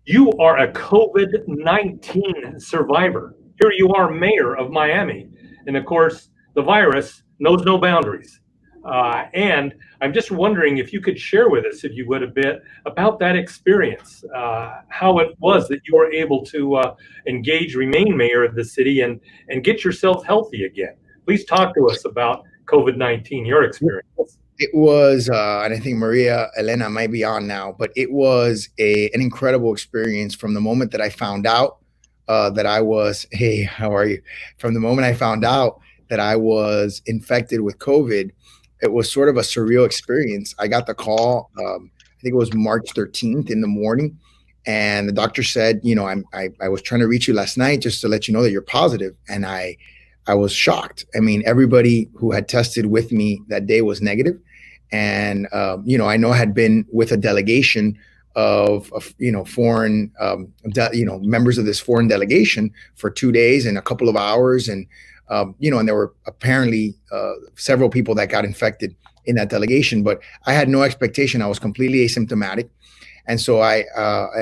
You are a COVID-19 survivor. Here you are, mayor of Miami. And of course, the virus knows no boundaries. And I'm just wondering if you could share with us, if you would, a bit about that experience, how it was that you were able to engage, remain mayor of the city, and get yourself healthy again. Please talk to us about COVID-19, your experience. It was, and I think Maria Elena might be on now, but it was an incredible experience from the moment that I found out that I was, hey, how are you? From the moment I found out that I was infected with COVID, it was sort of a surreal experience. I got the call, I think it was March 13th in the morning. And the doctor said, I was trying to reach you last night just to let you know that you're positive. And I was shocked. I mean, everybody who had tested with me that day was negative. And, I know I had been with a delegation of foreign, members of this foreign delegation for 2 days and a couple of hours. And, and there were apparently several people that got infected in that delegation, but I had no expectation. I was completely asymptomatic. And so I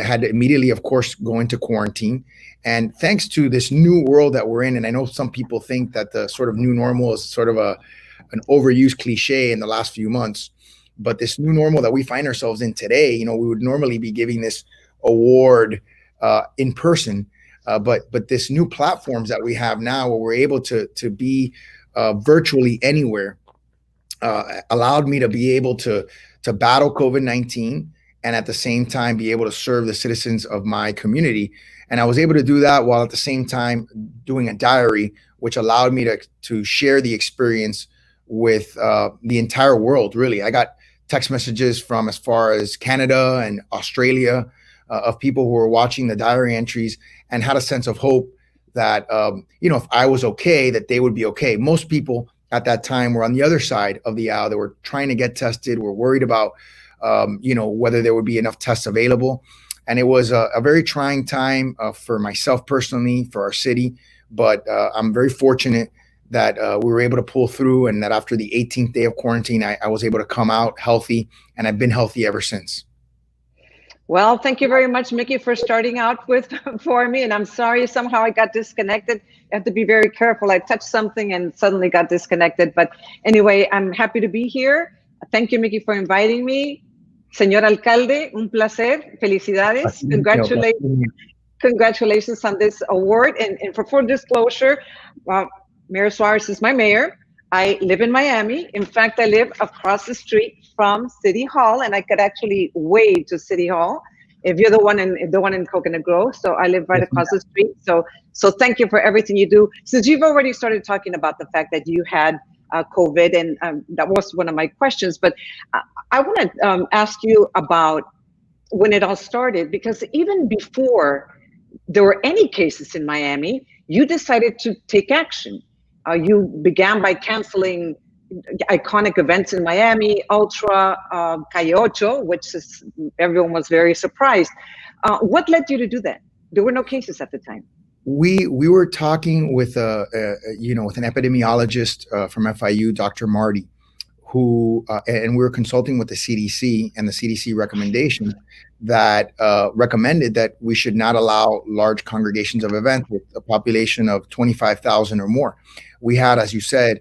had to immediately, of course, go into quarantine. And thanks to this new world that we're in, and I know some people think that the sort of new normal is sort of an overused cliche in the last few months, but this new normal that we find ourselves in today, we would normally be giving this award in person, but this new platforms that we have now, where we're able to be virtually anywhere, allowed me to be able to battle COVID-19 and at the same time be able to serve the citizens of my community. And I was able to do that while at the same time doing a diary, which allowed me to share the experience with the entire world, really. I got text messages from as far as Canada and Australia of people who were watching the diary entries and had a sense of hope that, if I was okay, that they would be okay. Most people at that time were on the other side of the aisle. They were trying to get tested, were worried about, whether there would be enough tests available. And it was a very trying time for myself personally, for our city. But I'm very fortunate that we were able to pull through, and that after the 18th day of quarantine, I was able to come out healthy, and I've been healthy ever since. Well, thank you very much, Mickey, for starting out for me. And I'm sorry, somehow I got disconnected. I have to be very careful. I touched something and suddenly got disconnected. But anyway, I'm happy to be here. Thank you, Mickey, for inviting me. Señor Alcalde, un placer. Felicidades. Congratulations on this award. And for full disclosure, Mayor Suarez is my mayor. I live in Miami. In fact, I live across the street from City Hall, and I could actually wave to City Hall if you're the one in Coconut Grove. So I live right across the street. So thank you for everything you do. Since you've already started talking about the fact that you had COVID, and that was one of my questions, but I want to ask you about when it all started, because even before there were any cases in Miami, you decided to take action. You began by canceling iconic events in Miami, Ultra, Calle Ocho, which is, everyone was very surprised. What led you to do that? There were no cases at the time. We were talking with with an epidemiologist from FIU, Dr. Marty, who and we were consulting with the CDC, and the CDC recommendation that recommended that we should not allow large congregations of events with a population of 25,000 or more. We had, as you said,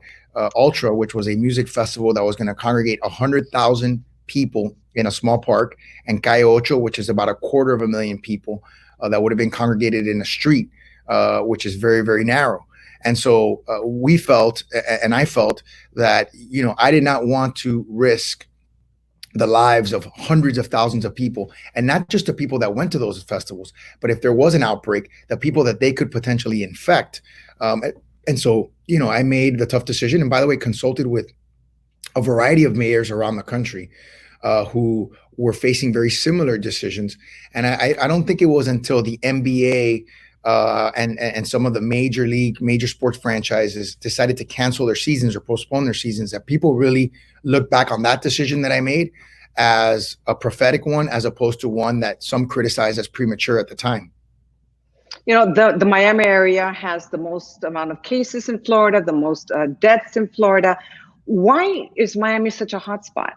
Ultra, which was a music festival that was going to congregate 100,000 people in a small park, and Calle Ocho, which is about 250,000 people that would have been congregated in a street, which is very, very narrow. And so we felt, and I felt that, I did not want to risk the lives of hundreds of thousands of people, and not just the people that went to those festivals, but if there was an outbreak, the people that they could potentially infect. And so, I made the tough decision, and by the way, consulted with a variety of mayors around the country who were facing very similar decisions. And I don't think it was until the NBA and some of the major sports franchises decided to cancel their seasons or postpone their seasons that people really look back on that decision that I made as a prophetic one, as opposed to one that some criticized as premature at the time. The Miami area has the most amount of cases in Florida, the most deaths in Florida. Why is Miami such a hot spot?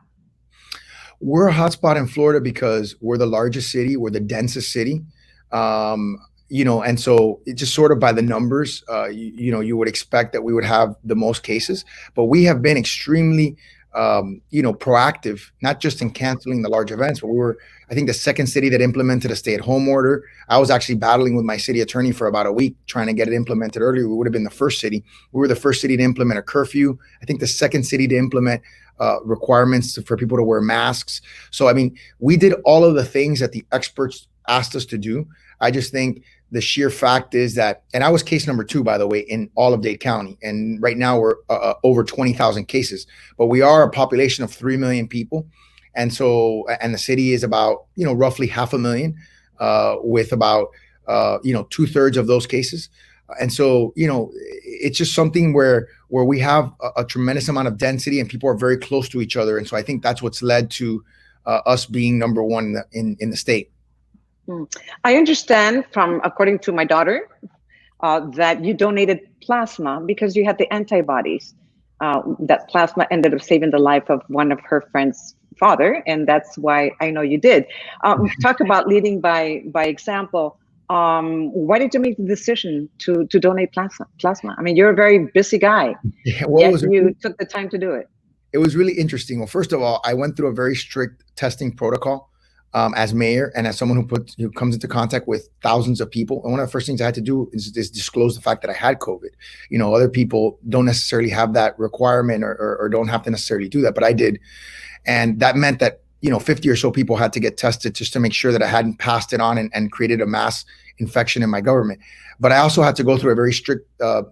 We're a hot spot in Florida because we're the largest city, we're the densest city. And so it just sort of by the numbers, you would expect that we would have the most cases, but we have been extremely, proactive, not just in canceling the large events, but we were, I think, the second city that implemented a stay-at-home order. I was actually battling with my city attorney for about a week trying to get it implemented earlier. We would have been the first city. We were the first city to implement a curfew. I think the second city to implement requirements for people to wear masks. So, I mean, we did all of the things that the experts asked us to do. I just think the sheer fact is that, and I was case number 2, by the way, in all of Dade County. And right now we're over 20,000 cases, but we are a population of 3 million people. And so, and the city is about, roughly 500,000, with about, 2/3 of those cases. And so, it's just something where we have a tremendous amount of density and people are very close to each other. And so I think that's what's led to us being number one in the state. I understand from, according to my daughter, that you donated plasma because you had the antibodies. That plasma ended up saving the life of one of her friends' father, and that's why I know you did. Talk about leading by example. Why did you make the decision to donate plasma? I mean, you're a very busy guy, yet you took the time to do it. It was really interesting. Well, first of all, I went through a very strict testing protocol as mayor and as someone who comes into contact with thousands of people. And one of the first things I had to do is disclose the fact that I had COVID. Other people don't necessarily have that requirement or don't have to necessarily do that, but I did. And that meant that 50 or so people had to get tested just to make sure that I hadn't passed it on and created a mass infection in my government. But I also had to go through a very strict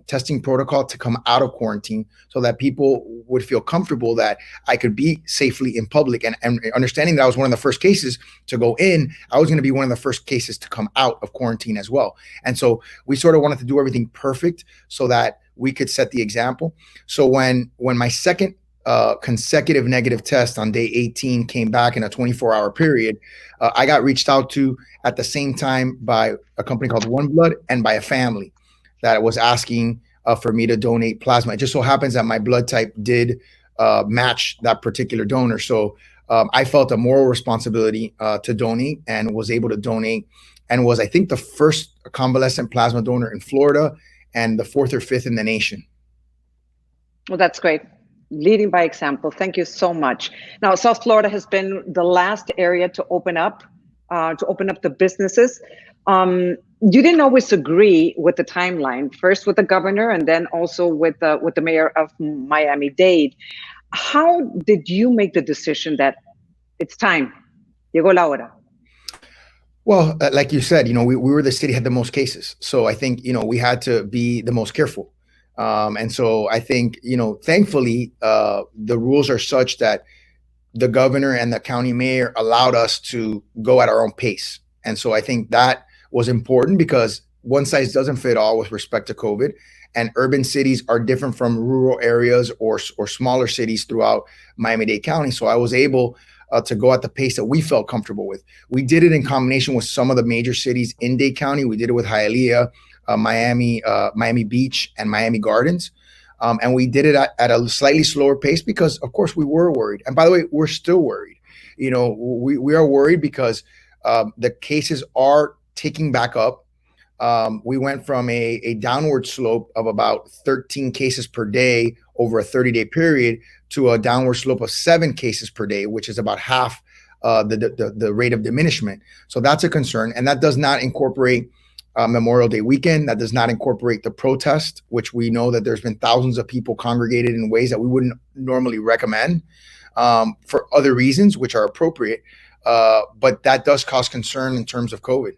testing protocol to come out of quarantine so that people would feel comfortable that I could be safely in public. And understanding that I was one of the first cases to go in, I was going to be one of the first cases to come out of quarantine as well. And so we sort of wanted to do everything perfect so that we could set the example. So when my second consecutive negative test on day 18 came back in a 24-hour period, I got reached out to at the same time by a company called One Blood and by a family that was asking for me to donate plasma. It just so happens that my blood type did match that particular donor. So I felt a moral responsibility to donate and was able to donate and was, I think, the first convalescent plasma donor in Florida and the 4th or 5th in the nation. Well, that's great. Leading by example. Thank you so much. Now, South Florida has been the last area to open up the businesses. You didn't always agree with the timeline, first with the governor and then also with the mayor of Miami-Dade. How did you make the decision that it's time? Llegó la hora. Well, like you said, we were the city that had the most cases. So I think, we had to be the most careful. And so I think, thankfully, the rules are such that the governor and the county mayor allowed us to go at our own pace. And so I think that was important because one size doesn't fit all with respect to COVID. And urban cities are different from rural areas or smaller cities throughout Miami-Dade County. So I was able to go at the pace that we felt comfortable with. We did it in combination with some of the major cities in Dade County. We did it with Hialeah, Miami Beach, and Miami Gardens. And we did it at a slightly slower pace because, of course, we were worried. And by the way, we're still worried. We are worried because the cases are ticking back up. We went from a downward slope of about 13 cases per day over a 30-day period to a downward slope of 7 cases per day, which is about half the rate of diminishment. So that's a concern. And that does not incorporate Memorial Day weekend. That does not incorporate the protest, which we know that there's been thousands of people congregated in ways that we wouldn't normally recommend for other reasons, which are appropriate. But that does cause concern in terms of COVID.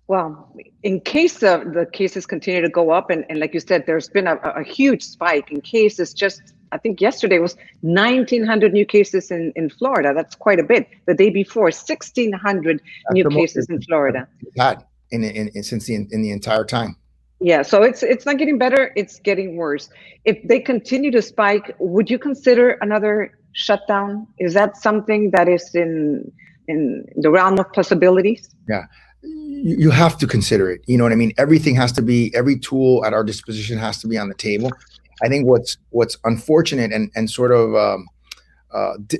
Well, in case the cases continue to go up, and like you said, there's been a huge spike in cases. Just, I think yesterday was 1,900 new cases in Florida. That's quite a bit. The day before, 1,600 new cases in Florida. Had in the entire time. Yeah, so it's not getting better, it's getting worse. If they continue to spike, would you consider another shutdown? Is that something that is in the realm of possibilities? Yeah. You have to consider it. You know what I mean? Everything has to be, every tool at our disposition has to be on the table. I think what's unfortunate and sort of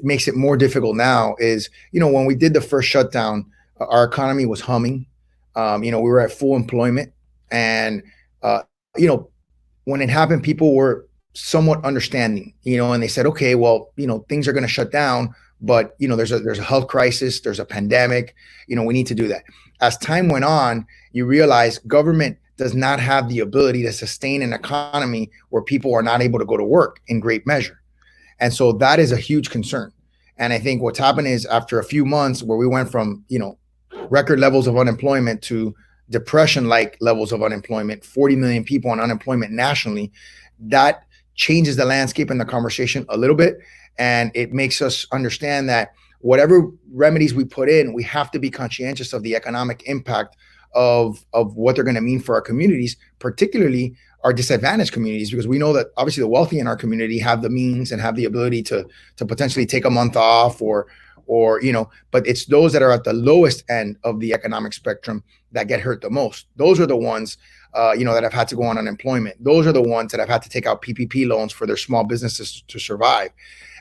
makes it more difficult now is, when we did the first shutdown, our economy was humming. We were at full employment, and uh, you know, when it happened, people were somewhat understanding, and they said, okay, well, things are going to shut down, but there's a health crisis, there's a pandemic, we need to do that. As time went on, you realize government does not have the ability to sustain an economy where people are not able to go to work in great measure. And so that is a huge concern. And I think what's happened is after a few months where we went from, record levels of unemployment to depression like levels of unemployment, 40 million people on unemployment nationally, that changes the landscape and the conversation a little bit. And it makes us understand that whatever remedies we put in, we have to be conscientious of the economic impact of what they're going to mean for our communities, particularly our disadvantaged communities, because we know that obviously the wealthy in our community have the means and have the ability to potentially take a month off or but it's those that are at the lowest end of the economic spectrum that get hurt the most. Those are the ones that have had to go on unemployment. Those are the ones that have had to take out PPP loans for their small businesses to survive.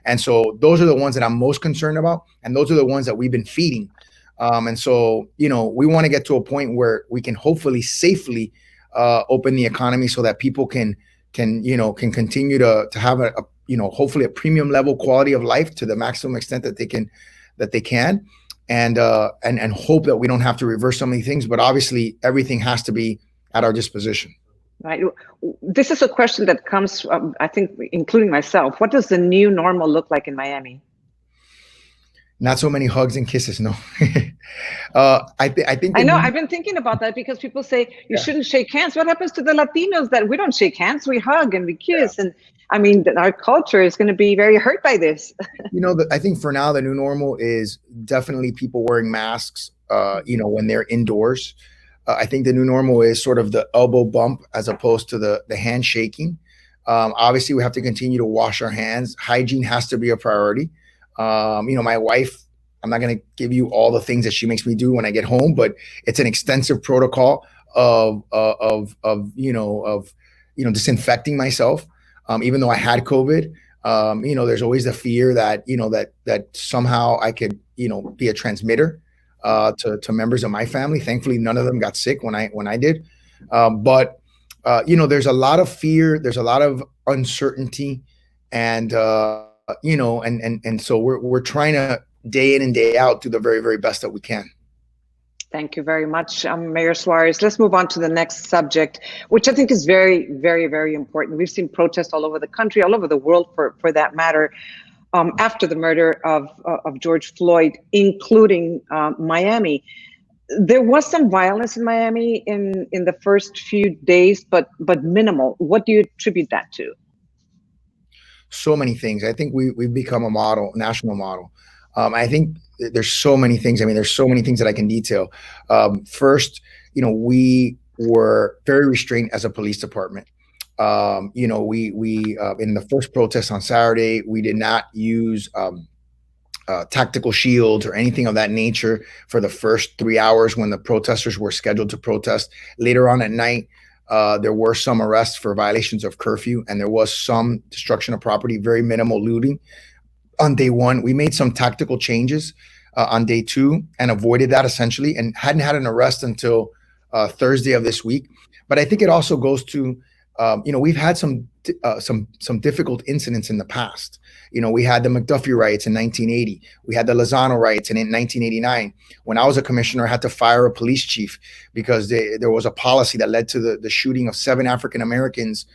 And so those are the ones that I'm most concerned about, and those are the ones that we've been feeding. And so we want to get to a point where we can hopefully safely open the economy so that people can continue to have a hopefully a premium level quality of life to the maximum extent that they can, and hope that we don't have to reverse so many things. But obviously, everything has to be at our disposition. Right. This is a question that comes, I think, including myself. What does the new normal look like in Miami? Not so many hugs and kisses, no. I think. I know. I've been thinking about that because people say you shouldn't shake hands. What happens to the Latinos that we don't shake hands? We hug and we kiss, and I mean, our culture is going to be very hurt by this. I think for now the new normal is definitely people wearing masks. When they're indoors. I think the new normal is sort of the elbow bump as opposed to the handshaking. Obviously, we have to continue to wash our hands. Hygiene has to be a priority. My wife, I'm not going to give you all the things that she makes me do when I get home, but it's an extensive protocol of disinfecting myself. Even though I had COVID, there's always the fear that, that somehow I could, be a transmitter to members of my family. Thankfully, none of them got sick when I did. But there's a lot of fear, there's a lot of uncertainty, and so we're trying to day in and day out do the very, very best that we can. Thank you very much, Mayor Suarez. Let's move on to the next subject, which I think is very, very, very important. We've seen protests all over the country, all over the world for that matter, after the murder of George Floyd, including Miami. There was some violence in Miami in the first few days, but minimal. What do you attribute that to? So many things. I think we've become a model, national model. I think there's so many things. I mean, there's so many things that I can detail. First, we were very restrained as a police department. We in the first protest on Saturday, we did not use tactical shields or anything of that nature for the first 3 hours when the protesters were scheduled to protest. Later on at night, there were some arrests for violations of curfew, and there was some destruction of property, very minimal looting. On day one, we made some tactical changes on day two and avoided that essentially, and hadn't had an arrest until Thursday of this week. But I think it also goes to, we've had some difficult incidents in the past. We had the McDuffie riots in 1980. We had the Lozano riots in 1989. When I was a commissioner, I had to fire a police chief because there was a policy that led to the shooting of 7 African Americans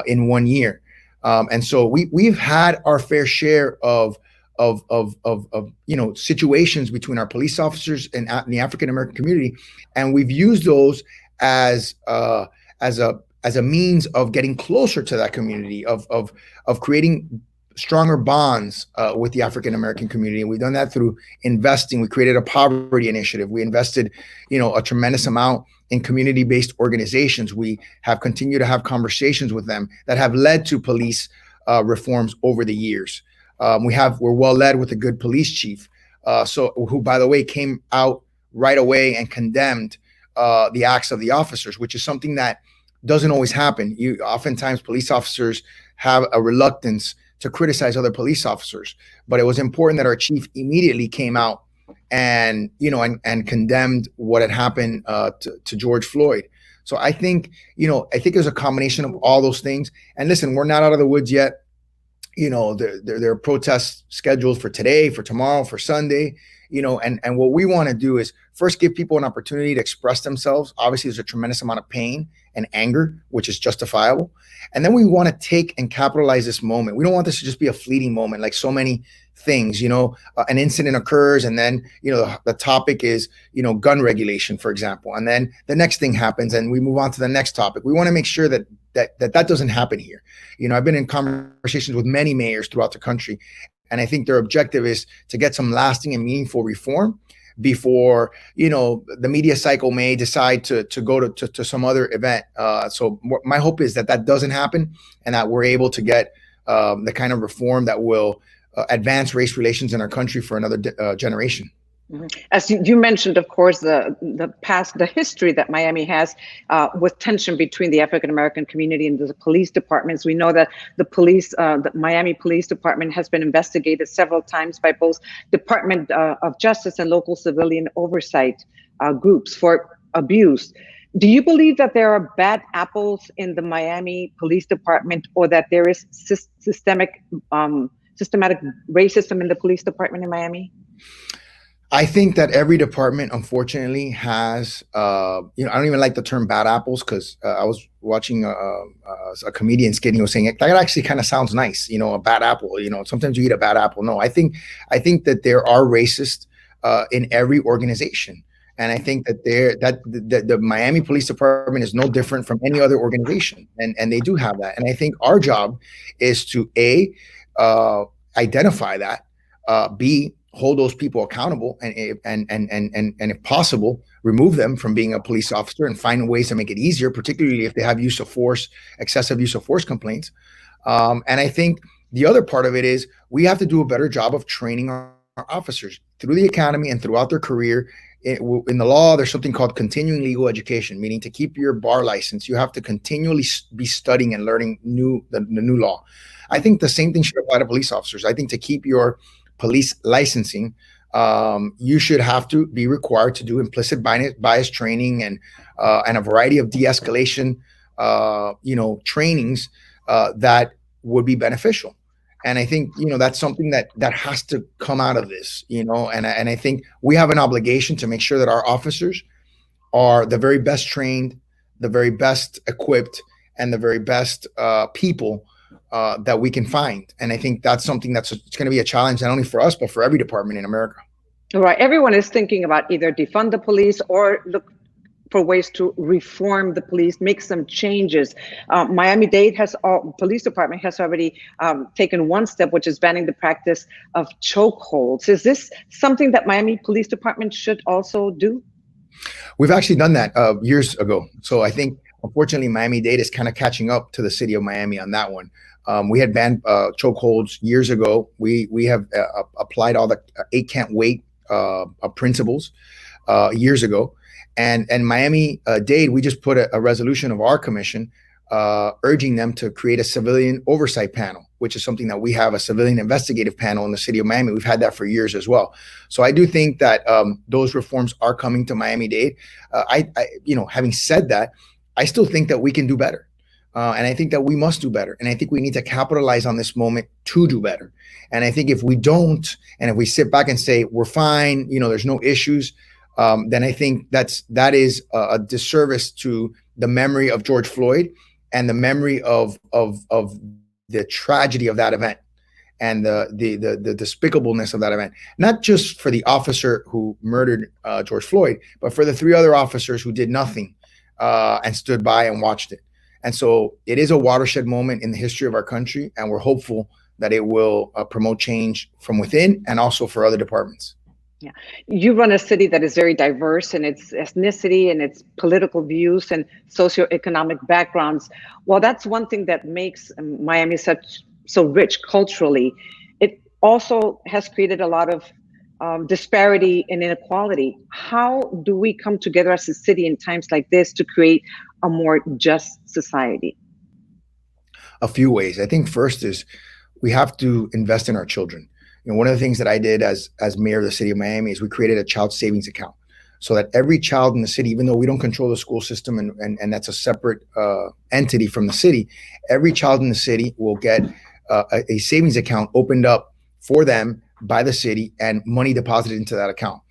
in 1 year. And so we've had our fair share of situations between our police officers and the African American community, and we've used those as a means of getting closer to that community, of creating stronger bonds with the African American community. And we've done that through investing. We created a poverty initiative. We invested, a tremendous amount in community-based organizations. We have continued to have conversations with them that have led to police reforms over the years. We're well led with a good police chief, who, by the way, came out right away and condemned the acts of the officers, which is something that doesn't always happen. Oftentimes police officers have a reluctance to criticize other police officers, but it was important that our chief immediately came out and and condemned what had happened to George Floyd. So I think there's a combination of all those things. And listen, we're not out of the woods yet. There are protests scheduled for today, for tomorrow, for Sunday. And what we want to do is first give people an opportunity to express themselves. Obviously, there's a tremendous amount of pain and anger, which is justifiable. And then we want to take and capitalize this moment. We don't want this to just be a fleeting moment, like so many things. An incident occurs, and then the topic is gun regulation, for example, and then the next thing happens, and we move on to the next topic. We want to make sure that doesn't happen here. I've been in conversations with many mayors throughout the country, and I think their objective is to get some lasting and meaningful reform before the media cycle may decide to go to some other event. So my hope is that doesn't happen, and that we're able to get the kind of reform that will advance race relations in our country for another generation. As you mentioned, of course, the history that Miami has with tension between the African American community and the police departments. We know that the Miami Police Department has been investigated several times by both Department of Justice and local civilian oversight groups for abuse. Do you believe that there are bad apples in the Miami Police Department, or that there is systematic racism in the police department in Miami? I think that every department, unfortunately, has, I don't even like the term bad apples, because I was watching a comedian skit, saying that actually kind of sounds nice, a bad apple, sometimes you eat a bad apple. No, I think that there are racists in every organization. And I think that the Miami Police Department is no different from any other organization. And they do have that. And I think our job is to identify that, B, hold those people accountable, and if possible, remove them from being a police officer, and find ways to make it easier, particularly if they have excessive use of force complaints. And I think the other part of it is we have to do a better job of training our officers through the academy and throughout their career. In the law, there's something called continuing legal education, meaning to keep your bar license, you have to continually be studying and learning the new law. I think the same thing should apply to police officers. I think to keep your police licensing, you should have to be required to do implicit bias training and a variety of de-escalation, trainings that would be beneficial. And I think that's something that has to come out of this. And I think we have an obligation to make sure that our officers are the very best trained, the very best equipped, and the very best people that we can find. And I think that's something it's going to be a challenge, not only for us, but for every department in America. All right. Everyone is thinking about either defund the police or look for ways to reform the police, make some changes. Miami-Dade police department has already taken one step, which is banning the practice of chokeholds. Is this something that Miami Police Department should also do? We've actually done that years ago. So I think, unfortunately, Miami-Dade is kind of catching up to the city of Miami on that one. We had banned chokeholds years ago. We have applied all the 8 can't wait principles years ago. And Miami-Dade, we just put a resolution of our commission urging them to create a civilian oversight panel, which is something that we have, a civilian investigative panel in the city of Miami. We've had that for years as well. So I do think that those reforms are coming to Miami-Dade. Having said that, I still think that we can do better. And I think that we must do better. And I think we need to capitalize on this moment to do better. And I think if we don't, and if we sit back and say, we're fine, there's no issues, then I think that is a disservice to the memory of George Floyd and the memory of the tragedy of that event and the despicableness of that event. Not just for the officer who murdered George Floyd, but for the 3 other officers who did nothing and stood by and watched it. And so it is a watershed moment in the history of our country, and we're hopeful that it will promote change from within and also for other departments. Yeah, you run a city that is very diverse in its ethnicity and its political views and socioeconomic backgrounds. Well, that's one thing that makes Miami so rich culturally. It also has created a lot of disparity and inequality. How do we come together as a city in times like this to create a more just society? A few ways. I think first is we have to invest in our children. one of the things that I did as mayor of the city of Miami is we created a child savings account, so that every child in the city, even though we don't control the school system and that's a separate entity from the city, every child in the city will get a savings account opened up for them by the city and money deposited into that account.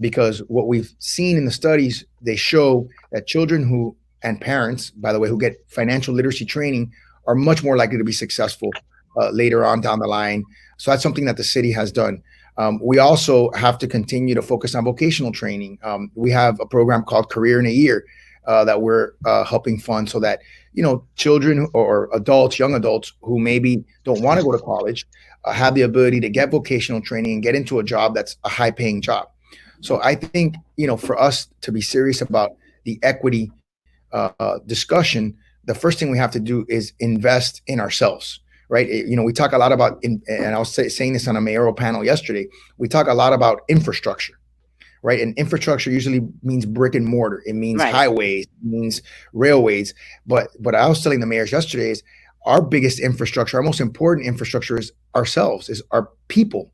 Because what we've seen in the studies, they show that children who, and parents, by the way, who get financial literacy training are much more likely to be successful later on down the line. So that's something that the city has done. We also have to continue to focus on vocational training. We have a program called Career in a Year that we're helping fund, so that children or adults, young adults who maybe don't want to go to college have the ability to get vocational training and get into a job that's a high-paying job. So I think for us to be serious about the equity discussion, the first thing we have to do is invest in ourselves. Right. We talk a lot about, and I was saying this on a mayoral panel yesterday, we talk a lot about infrastructure, right? And infrastructure usually means brick and mortar. It means highways, it means railways. But I was telling the mayors yesterday is our biggest infrastructure, our most important infrastructure is ourselves, is our people,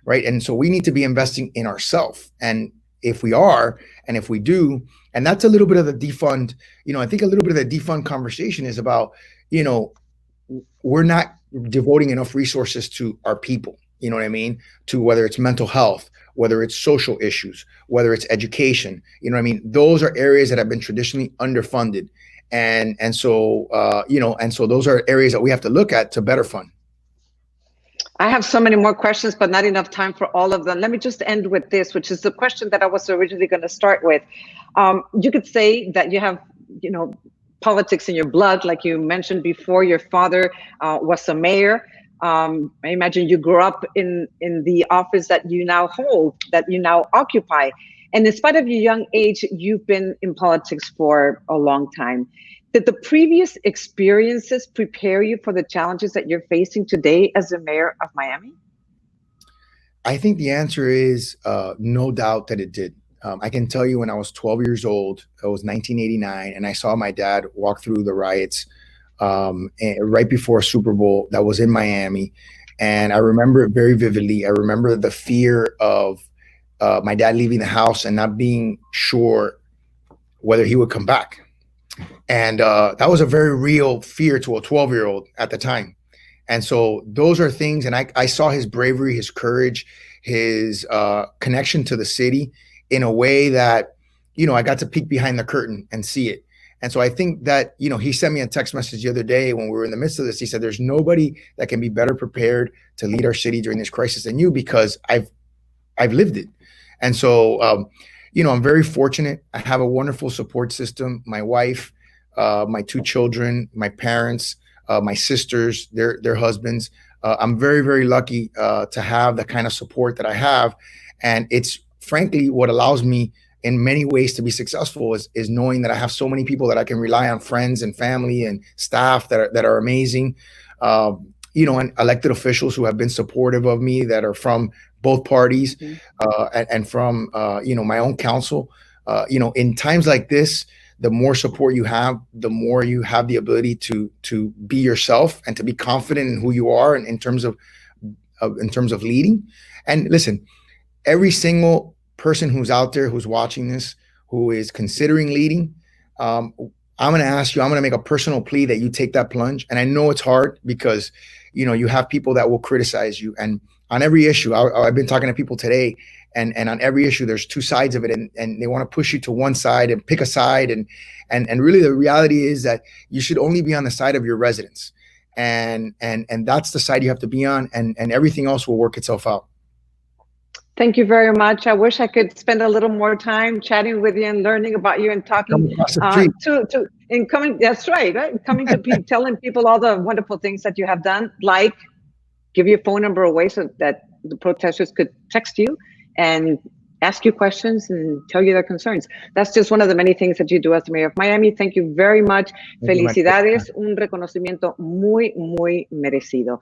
right? And so we need to be investing in ourselves. And if we are, and if we do, and that's a little bit of the defund, I think a little bit of the defund conversation is about, we're not devoting enough resources to our people, you know what I mean? To whether it's mental health, whether it's social issues, whether it's education, you know what I mean? Those are areas that have been traditionally underfunded. And so those are areas that we have to look at to better fund. I have so many more questions, but not enough time for all of them. Let me just end with this, which is the question that I was originally going to start with. You could say that you have, politics in your blood, like you mentioned before. Your father was a mayor. I imagine you grew up in the office that you now hold, that you now occupy. And in spite of your young age, you've been in politics for a long time. Did the previous experiences prepare you for the challenges that you're facing today as the mayor of Miami? I think the answer is no doubt that it did. I can tell you when I was 12 years old, it was 1989, and I saw my dad walk through the riots right before a Super Bowl that was in Miami. And I remember it very vividly. I remember the fear of my dad leaving the house and not being sure whether he would come back. And that was a very real fear to a 12-year-old at the time. And so those are things, and I saw his bravery, his courage, his connection to the city in a way that, I got to peek behind the curtain and see it. And so I think that, he sent me a text message the other day when we were in the midst of this. He said, there's nobody that can be better prepared to lead our city during this crisis than you, because I've lived it. And so, I'm very fortunate. I have a wonderful support system. My wife, my two children, my parents, my sisters, their husbands. I'm very, very lucky to have the kind of support that I have. And it's frankly what allows me in many ways to be successful is knowing that I have so many people that I can rely on, friends and family and staff that are amazing, and elected officials who have been supportive of me, that are from both parties, and from my own council. In times like this, the more support you have, the more you have the ability to be yourself and to be confident in who you are, and in terms of leading. And listen, every single person who's out there, who's watching this, who is considering leading, I'm going to ask you, I'm going to make a personal plea that you take that plunge. And I know it's hard because, you have people that will criticize you. And on every issue, I've been talking to people today, and on every issue, there's two sides of it. And they want to push you to one side and pick a side. And really the reality is that you should only be on the side of your residents. And that's the side you have to be on, and everything else will work itself out. Thank you very much. I wish I could spend a little more time chatting with you and learning about you and talking that's right? Coming to telling people all the wonderful things that you have done, like give your phone number away so that the protesters could text you and ask you questions and tell you their concerns. That's just one of the many things that you do as the mayor of Miami. Thank you very much. Felicidades, un reconocimiento muy, muy merecido.